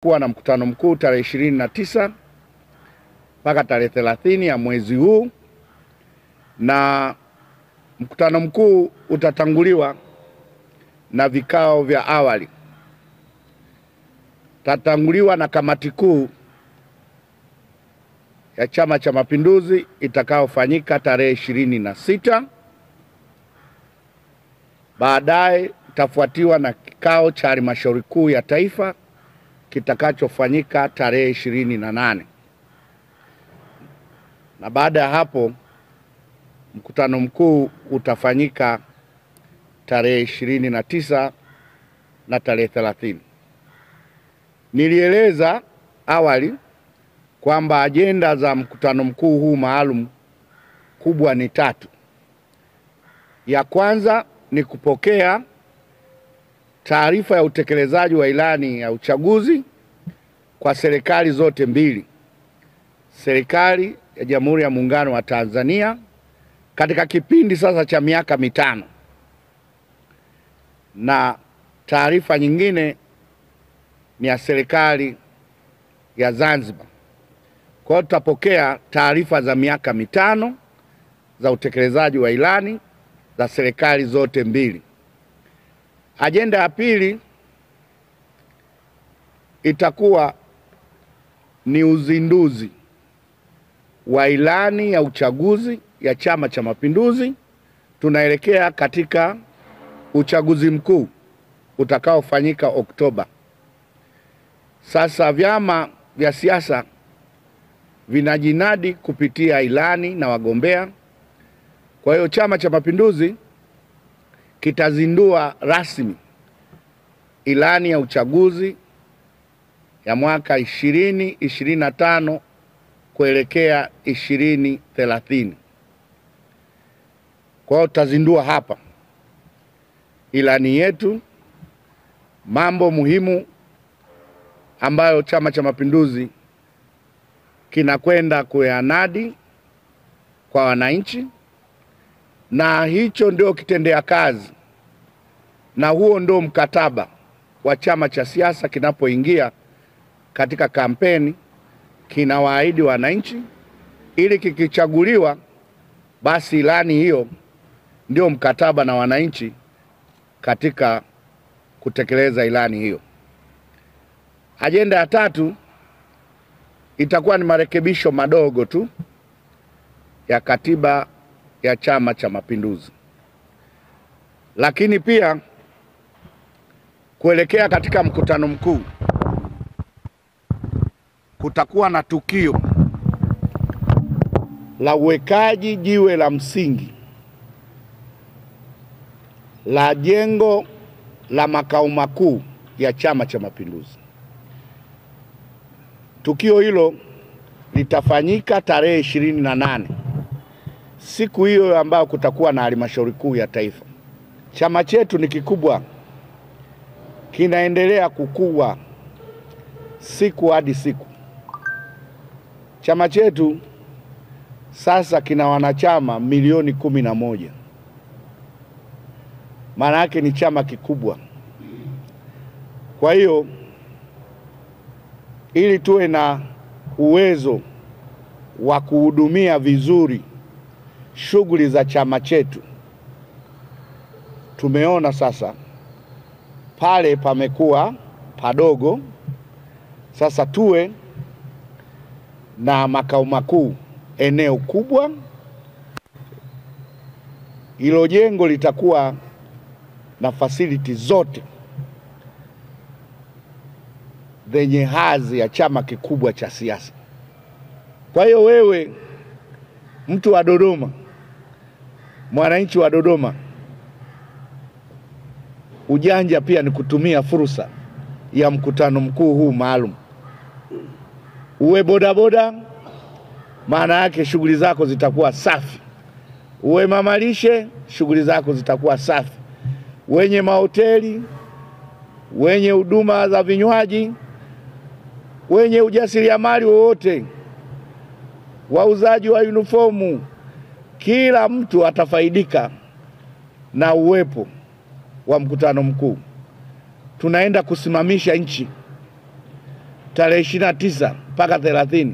Kuwa na mkutano mkuu tarehe 29 mpaka tarehe 30 ya mwezi huu, na mkutano mkuu utatanguliwa na vikao vya awali. Tatanguliwa na kamati kuu ya Chama cha Mapinduzi itakaofanyika tarehe 26. Baadaye itafuatiwa na kikao cha halmashauri kuu ya taifa kitakachofanyika tarehe 28. Na baada ya hapo mkutano mkuu utafanyika tarehe 29 na tarehe 30. Nilieleza awali kwamba ajenda za mkutano mkuu huu maalum kubwa ni 3. Ya kwanza ni kupokea taarifa ya utekelezaji wa ilani ya uchaguzi kwa serikali zote mbili, serikali ya Jamhuri ya Muungano wa Tanzania katika kipindi sasa cha miaka 5, na taarifa nyingine ni ya serikali ya Zanzibar. Kwa hiyo tutapokea taarifa za miaka 5 za utekelezaji wa ilani za serikali zote mbili. Ajenda ya pili itakuwa ni uzinduzi wa ilani ya uchaguzi ya Chama cha Mapinduzi. Tunaelekea katika uchaguzi mkuu utakaofanyika Oktoba. Sasa vyama vya siasa vinajinadi kupitia ilani na wagombea. Kwa hiyo Chama cha Mapinduzi kitazindua rasmi ilani ya uchaguzi ya mwaka 2025 kuelekea 2030. Kwa hiyo tutazindua hapa ilani yetu, mambo muhimu ambayo Chama cha Mapinduzi kinakwenda kuyanadi kwa wananchi, na hicho ndio kitendea kazi, na huo ndio mkataba wa chama cha siasa kinapoingia katika kampeni. Kinawaahidi wananchi, ili kikichaguliwa basi ilani hiyo ndio mkataba na wananchi katika kutekeleza ilani hiyo. Ajenda ya 3 itakuwa ni marekebisho madogo tu ya katiba ya Chama cha Mapinduzi. Lakini pia kuelekea katika mkutano mkuu kutakuwa na tukio la uwekaji jiwe la msingi la jengo la makao makuu ya Chama cha Mapinduzi. Tukio hilo litafanyika tarehe 28, siku hiyo ambayo kutakuwa na halmashauri kuu ya taifa. Chama chetu ni kikubwa, kinaendelea kukua siku hadi siku. Chama chetu sasa kina wanachama milioni 11. Maana yake ni chama kikubwa. Kwa hiyo ili tuwe na uwezo wa kuhudumia vizuri shughuli za chama chetu, tumeona sasa pale pamekuwa padogo. Sasa tuwe na makao makuu eneo kubwa. Hilo jengo litakuwa na facility zote zenye hadhi ya chama kikubwa cha siasa. Kwa hiyo wewe mtu wa Dodoma, mwananchi wa Dodoma, ujanja pia ni kutumia fursa ya mkutano mkuu huu maalum. Uwe bodaboda, maana yake shughuli zako zitakuwa safi. Uwe mamalishe, shughuli zako zitakuwa safi. Wenye mahoteli, wenye huduma za vinywaji, wenye ujasiriamali wowote, wauzaji wa uniformu, kila mtu atafaidika na uwepo wa mkutano mkuu. tunaenda kusimamisha nchi. tarehe 29 mpaka 30